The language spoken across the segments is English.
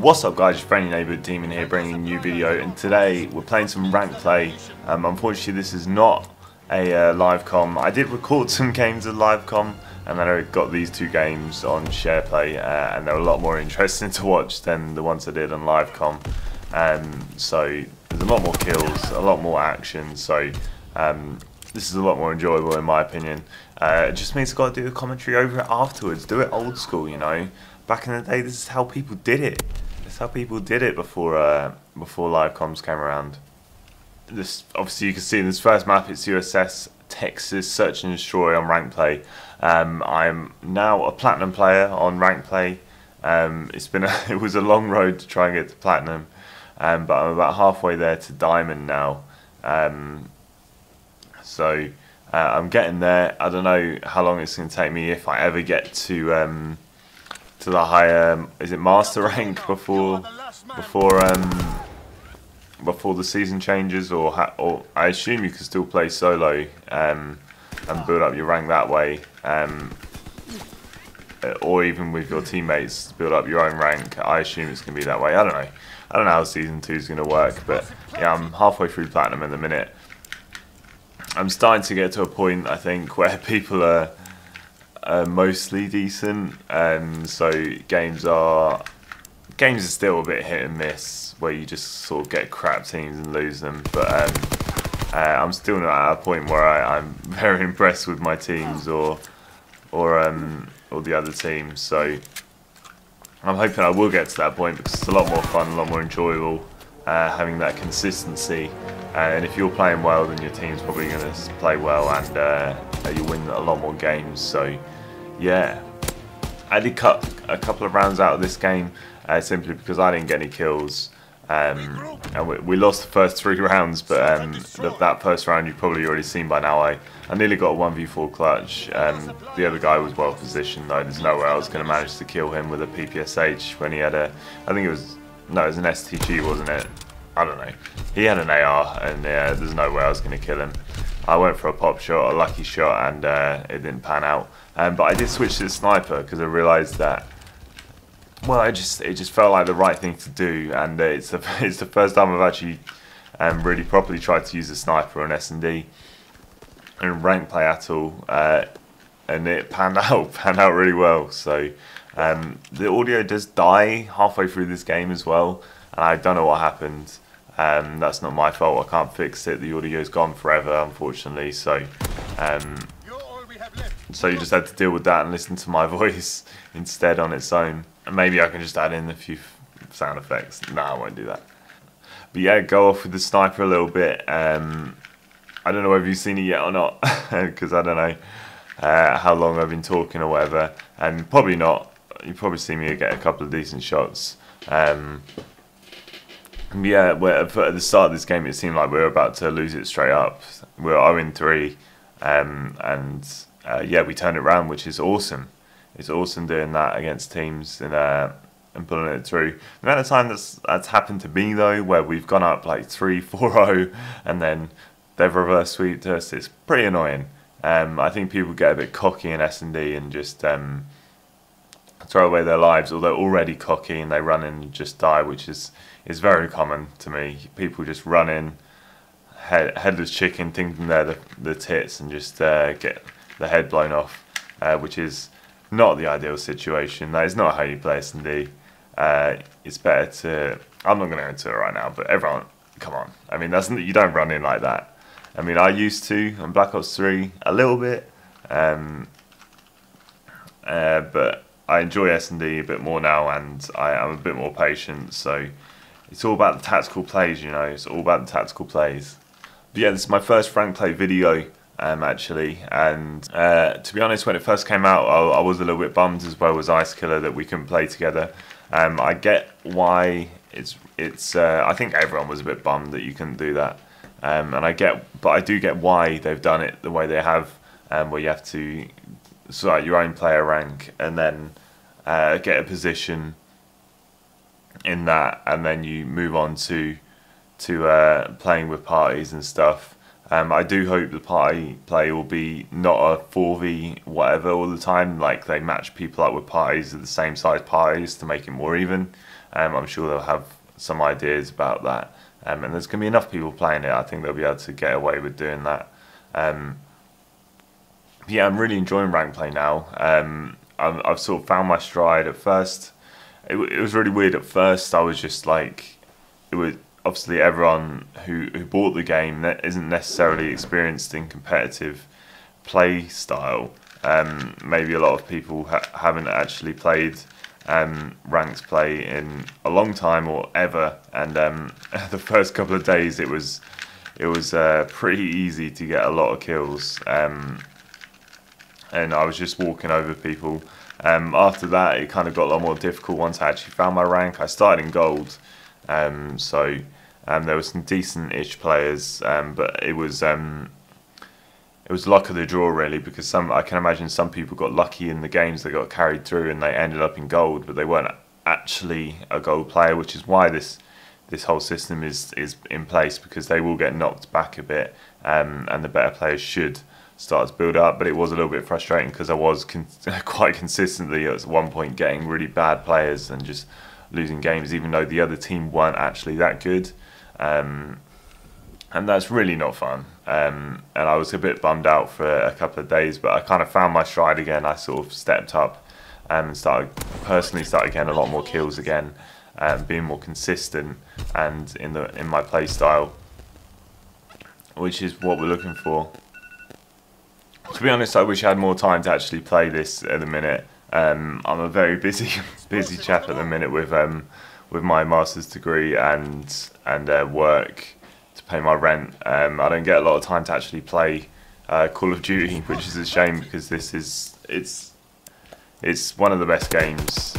What's up guys, your friendly neighbourhood Demon here bringing a new video, and today we're playing some ranked play. Unfortunately this is not a live com. I did record some games of live com and then I got these two games on share play and they're a lot more interesting to watch than the ones I did on live com. So there's a lot more kills, a lot more action, so this is a lot more enjoyable in my opinion. It just means I've got to do a commentary over it afterwards, do it old school, you know. Back in the day, this is how people did it. This is how people did it before before live comms came around. This obviously you can see in this first map, it's USS Texas Search and Destroy on rank play. I'm now a platinum player on rank play. It was a long road to try and get to platinum, but I'm about halfway there to diamond now. So I'm getting there. I don't know how long it's going to take me if I ever get to the higher, is it master rank before the season changes, or I assume you can still play solo and build up your rank that way, or even with your teammates build up your own rank. I assume it's going to be that way. I don't know how season 2 is going to work, but yeah, I'm halfway through platinum at the minute. I'm starting to get to a point, I think, where people are mostly decent, so games are still a bit hit and miss, where you just sort of get crap teams and lose them. But I'm still not at a point where I'm very impressed with my teams or the other teams. So I'm hoping I will get to that point, because it's a lot more fun, a lot more enjoyable, having that consistency. And if you're playing well, then your team's probably going to play well, and you win a lot more games. So yeah, I did cut a couple of rounds out of this game simply because I didn't get any kills, and we lost the first 3 rounds. But that first round you've probably already seen by now. I nearly got a 1v4 clutch. The other guy was well positioned though. There's no way I was going to manage to kill him with a PPSH when he had a, I think it was an STG, wasn't it? I don't know. He had an AR, and there's no way I was going to kill him. I went for a pop shot, a lucky shot, and it didn't pan out. But I did switch to the sniper because I realised that, well, it just felt like the right thing to do, and it's the first time I've actually really properly tried to use a sniper on S&D in rank play at all, and it panned out really well. So the audio does die halfway through this game as well, and I don't know what happened. That's not my fault. I can't fix it. The audio's gone forever, unfortunately. So you just had to deal with that and listen to my voice instead on its own. And maybe I can just add in a few sound effects. No, I won't do that. But yeah, go off with the sniper a little bit. I don't know whether you've seen it yet or not, because I don't know how long I've been talking or whatever. And probably not. You've probably seen me get a couple of decent shots. Yeah, at the start of this game, it seemed like we were about to lose it straight up. We were 0-3, yeah, we turned it around, which is awesome. It's awesome doing that against teams and pulling it through. The amount of time that's happened to me though, where we've gone up like 3-4-0 and then they've reverse sweeped us, it's pretty annoying. I think people get a bit cocky in S&D and just throw away their lives, or they're already cocky and they run in and just die, which is very common to me. People just run in headless chicken, thinking they're the tits, and just get the head blown off, which is not the ideal situation. That is not how you play S&D. It's better to, I'm not going to go into it right now, but everyone, come on. I mean, you don't run in like that. I mean, I used to on Black Ops 3 a little bit, but I enjoy S&D a bit more now, and I'm a bit more patient. So it's all about the tactical plays, you know. It's all about the tactical plays. But yeah, this is my first rank play video, actually. And to be honest, when it first came out, I was a little bit bummed, as well as Ice Killer, that we couldn't play together. I get why I think everyone was a bit bummed that you couldn't do that. But I do get why they've done it the way they have, where you have to sort out your own player rank and then get a position in that, and then you move on to playing with parties and stuff. I do hope the party play will be not a 4v whatever all the time, like they match people up with parties of the same size parties to make it more even. I'm sure they'll have some ideas about that, and there's going to be enough people playing it. I think they'll be able to get away with doing that. Yeah, I'm really enjoying rank play now. I've sort of found my stride. At first, it was really weird. At first, I was just like, it was obviously everyone who bought the game that isn't necessarily experienced in competitive play style. Maybe a lot of people haven't actually played ranked play in a long time or ever, and the first couple of days it was pretty easy to get a lot of kills, and I was just walking over people. After that, it kind of got a lot more difficult once I actually found my rank. I started in gold, so there were some decent-ish players, but it was luck of the draw really, because I can imagine some people got lucky in the games, they got carried through and they ended up in gold, but they weren't actually a gold player, which is why this whole system is in place, because they will get knocked back a bit, and the better players should start to build up. But it was a little bit frustrating because I was quite consistently at one point getting really bad players and just losing games, even though the other team weren't actually that good. And that's really not fun. And I was a bit bummed out for a couple of days, but I kind of found my stride again. I sort of stepped up and started getting a lot more kills again, being more consistent and in my play style, which is what we're looking for. To be honest, I wish I had more time to actually play this at the minute. I'm a very busy chap at the minute with my master's degree and work to pay my rent. I don't get a lot of time to actually play Call of Duty, which is a shame, because it's one of the best games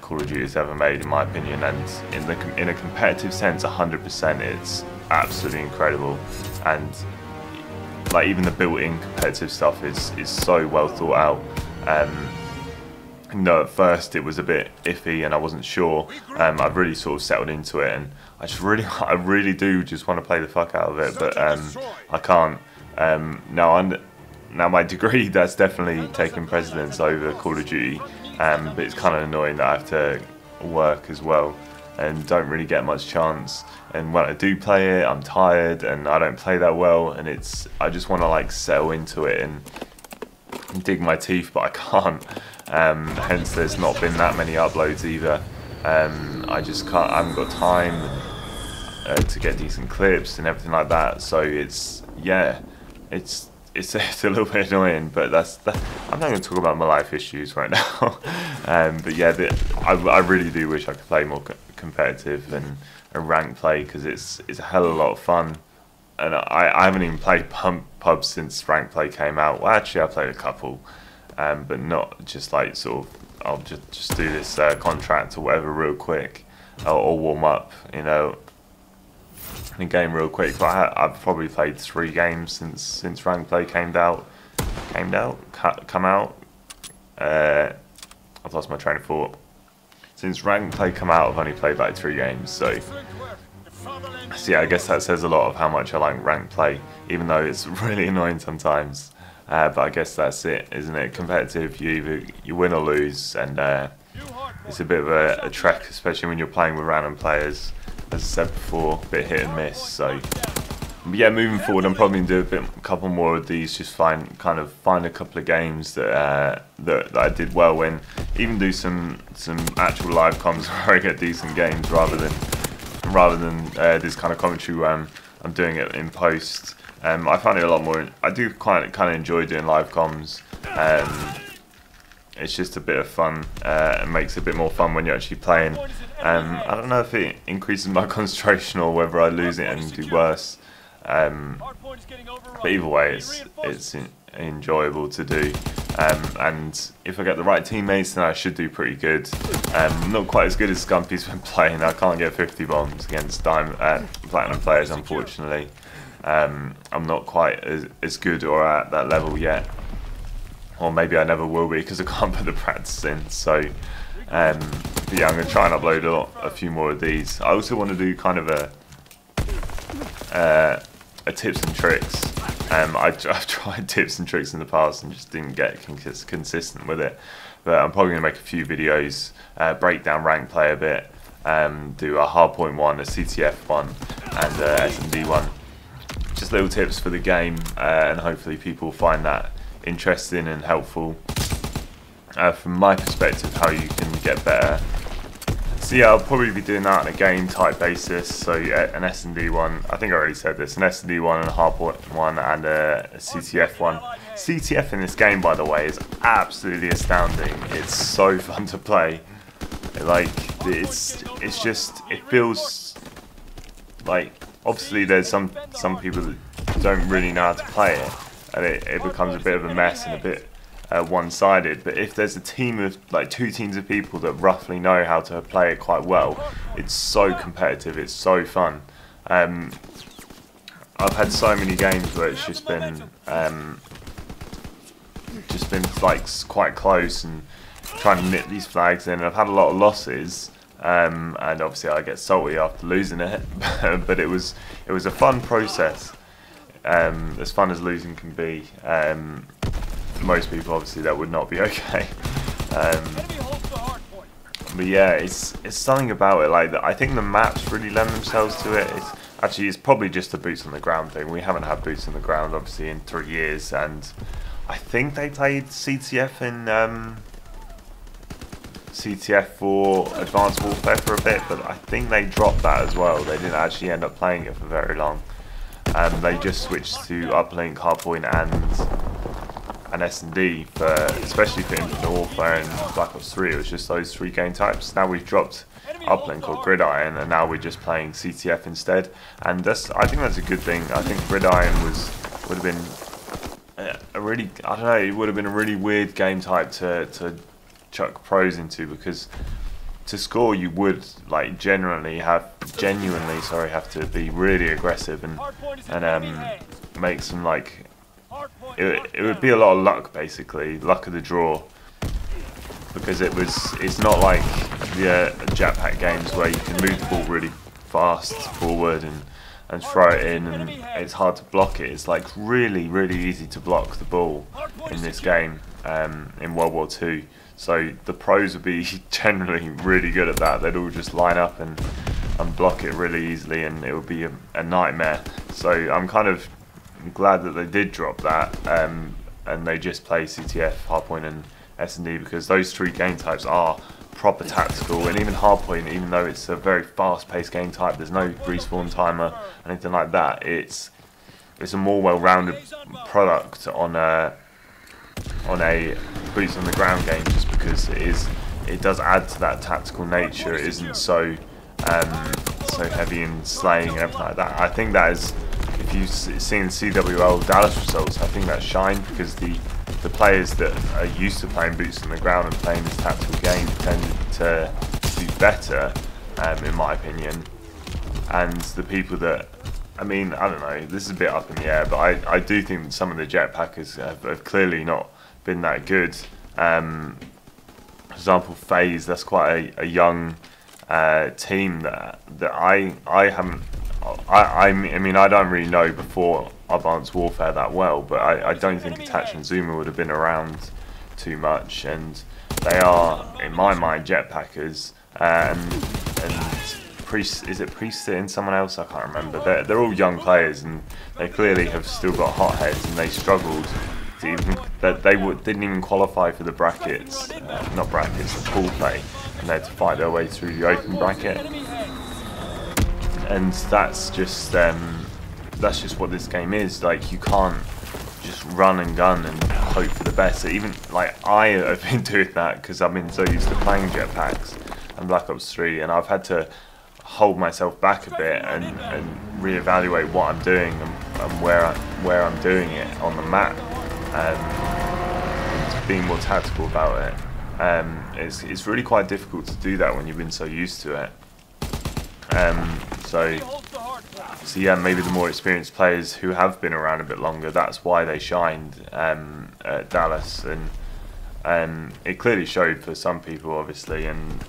Call of Duty has ever made, in my opinion, and in a competitive sense, 100%, it's absolutely incredible. And like even the built-in competitive stuff is so well thought out. No, at first it was a bit iffy and I wasn't sure. I've really sort of settled into it, and I really do just want to play the fuck out of it, but I can't. Now my degree, that's definitely taken precedence over Call of Duty, but it's kind of annoying that I have to work as well and don't really get much chance. And when I do play it, I'm tired and I don't play that well, and I just want to like settle into it and dig my teeth, but I can't. Hence there's not been that many uploads either. I just can't. I haven't got time to get decent clips and everything like that. So it's a little bit annoying, but I'm not going to talk about my life issues right now. But yeah, I really do wish I could play more competitive and rank play, because it's a hell of a lot of fun. And I haven't even played pubs since rank play came out. Well, actually I played a couple, but not just like sort of I'll just do this contract or whatever real quick, or warm up, you know, in a game real quick. But I've probably played 3 games since rank play came out. I've lost my train of thought. Since rank play come out, I've only played like 3 games. So yeah, I guess that says a lot of how much I like rank play, even though it's really annoying sometimes. But I guess that's it, isn't it? Competitive, you win or lose, and it's a bit of a trek, especially when you're playing with random players. As I said before, a bit hit and miss. So but yeah, moving forward, I'm probably gonna do a couple more of these. Just find a couple of games that I did well in. Even do some actual live comms where I get decent games, rather than this kind of commentary where I'm doing it in post. I find it a lot more. I do kind of enjoy doing live comms. It's just a bit of fun. It makes it a bit more fun when you're actually playing. I don't know if it increases my concentration or whether I lose it and do worse. But either way, it's enjoyable to do. And if I get the right teammates, then I should do pretty good. Not quite as good as Scumpy's been playing. I can't get 50 bombs against platinum players, unfortunately. I'm not quite as good or at that level yet, or maybe I never will be, because I can't put the practice in. So but yeah, I'm going to try and upload a few more of these. I also want to do kind of a tips and tricks. I've tried tips and tricks in the past and just didn't get consistent with it. But I'm probably going to make a few videos, break down rank play a bit, do a hardpoint one, a CTF one, and a S&D one. Just little tips for the game, and hopefully people find that interesting and helpful. From my perspective, how you can get better. So yeah, I'll probably be doing that on a game type basis. So yeah, an S&D one, I think I already said this, an S&D one and a hardpoint one and a CTF one. CTF in this game, by the way, is absolutely astounding. It's so fun to play. Like, it's just, it feels like, obviously there's some people that don't really know how to play it, and it becomes a bit of a mess and a bit one-sided. But if there's a team of, like, 2 teams of people that roughly know how to play it quite well, it's so competitive, it's so fun. I've had so many games where it's just been like quite close and trying to nip these flags in. I've had a lot of losses, and obviously I get salty after losing it, but it was a fun process, as fun as losing can be. For most people, obviously, that would not be okay. But yeah, it's something about it. Like, I think the maps really lend themselves to it. It's probably just a boots on the ground thing. We haven't had boots on the ground, obviously, in 3 years, and I think they played CTF in CTF for Advanced Warfare for a bit, but I think they dropped that as well. They didn't actually end up playing it for very long. They just switched to Uplink, Hardpoint, and S&D, especially for Infinite Warfare and Black Ops 3. It was just those 3 game types. Now we've dropped Uplink or Gridiron, and now we're just playing CTF instead. And I think that's a good thing. I think Gridiron would have been a really, I don't know, it would have been a really weird game type to chuck pros into, because to score you would like genuinely have to be really aggressive and make some, like, it would be a lot of luck, basically, luck of the draw, because it's not like the jetpack games where you can move the ball really fast forward and throw it in, and it's hard to block it. It's like really easy to block the ball in this game, in World War II. So the pros would be generally really good at that. They'd all just line up and block it really easily, and it would be a nightmare. So I'm kind of glad that they did drop that, and they just play CTF, Hardpoint, and S&D, because those 3 game types are proper tactical. And even Hardpoint, even though it's a very fast-paced game type, there's no respawn timer, anything like that. It's a more well-rounded product on a boots on the ground game, just because it does add to that tactical nature. It isn't so heavy in slaying and everything like that. I think that is, if you've seen CWL Dallas results, I think that shined because the players that are used to playing boots on the ground and playing this tactical game tend to do better, in my opinion. And the people that, I mean, I don't know, this is a bit up in the air, but I do think that some of the jetpackers have clearly not been that good. For example, FaZe, that's quite a young team that I haven't. I mean, I don't really know before Advanced Warfare that well, but I don't think Itachi and Zuma would have been around too much, and they are, in my mind, jetpackers. And Priest, is it Priest and someone else? I can't remember. They're all young players, and they clearly have still got hot heads, and they struggled to even, didn't even qualify for the brackets, not brackets, the pool play, and they had to fight their way through the open bracket. And that's just what this game is. Like, you can't just run and gun and hope for the best. Even like I have been doing that because I've been so used to playing jetpacks and Black Ops 3, and I've had to hold myself back a bit and reevaluate what I'm doing and where I'm doing it on the map, and being more tactical about it. It's really quite difficult to do that when you've been so used to it. So yeah, maybe the more experienced players who have been around a bit longer, that's why they shined at Dallas, and it clearly showed for some people, obviously, and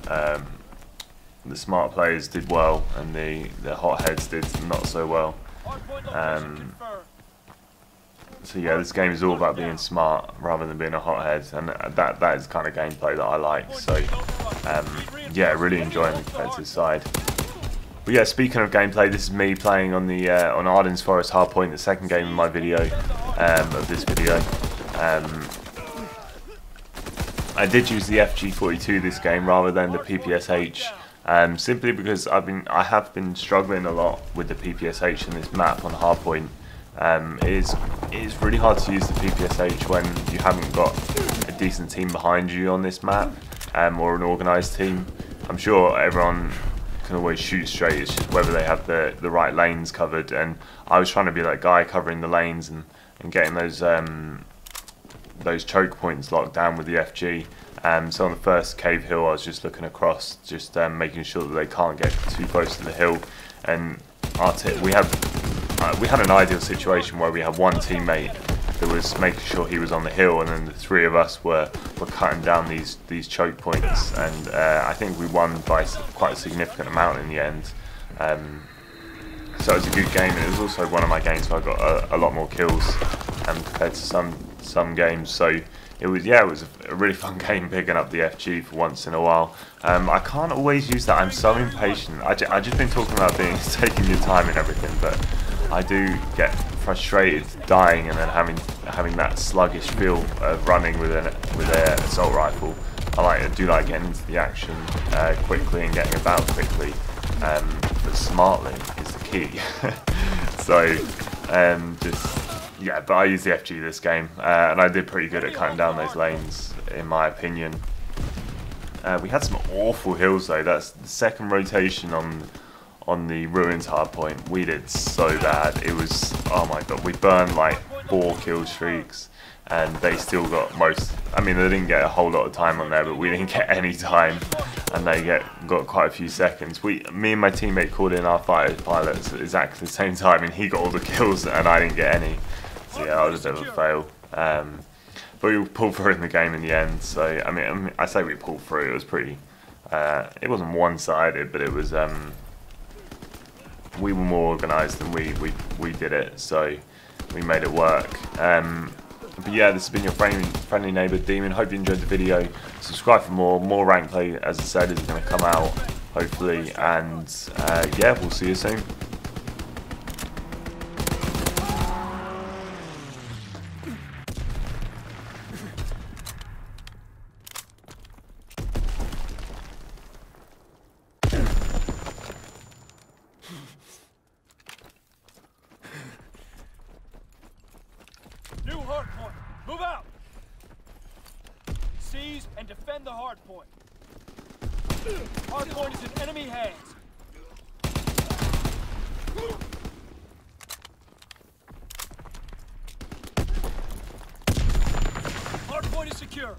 the smart players did well, and the hotheads did not so well. So yeah, this game is all about being smart rather than being a hothead, and that is the kind of gameplay that I like. So yeah, really enjoying the competitive side. But yeah, speaking of gameplay, this is me playing on the on Ardennes Forest Hardpoint, the second game in my video of this video. I did use the FG42 this game rather than the PPSH, simply because I have been struggling a lot with the PPSH in this map on Hardpoint. It is really hard to use the PPSH when you haven't got a decent team behind you on this map, or an organised team. I'm sure everyone can always shoot straight, it's just whether they have the right lanes covered, and I was trying to be that guy covering the lanes and getting those choke points locked down with the FG. So on the first cave hill I was just looking across, just making sure that they can't get too close to the hill, and we had an ideal situation where we had one teammate that was making sure he was on the hill, and then the three of us were cutting down these choke points, and I think we won by quite a significant amount in the end. So it was a good game, and it was also one of my games where I got a lot more kills compared to some games. So it was a really fun game picking up the FG for once in a while. I can't always use that. I'm so impatient. I just been talking about taking your time and everything, but I do get frustrated dying and then having that sluggish feel of running with an assault rifle. I do like getting into the action quickly and getting about quickly, but smartly is the key. So but I used the FG this game, and I did pretty good at cutting down those lanes, in my opinion. We had some awful hills though. That's the second rotation on the Ruins Hardpoint. We did so bad. It was, oh my god, we burned like 4 kill streaks, and they still got most. I mean, they didn't get a whole lot of time on there, but we didn't get any time, and they got quite a few seconds. Me and my teammate called in our fighter pilots at exactly the same time, and he got all the kills and I didn't get any. So yeah, that was a bit of a fail. But we pulled through in the game in the end. So I mean, I say we pulled through. It was pretty. It wasn't one-sided, but it was. We were more organised and we did it. So we made it work. But yeah, this has been your friendly neighbour Demon. Hope you enjoyed the video. Subscribe for more rank play, as I said, is going to come out hopefully. And yeah, we'll see you soon. New hardpoint. Move out. Seize and defend the hardpoint. Hardpoint is in enemy hands. Hardpoint is secure.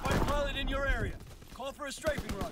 Fighter pilot in your area. Call for a strafing run.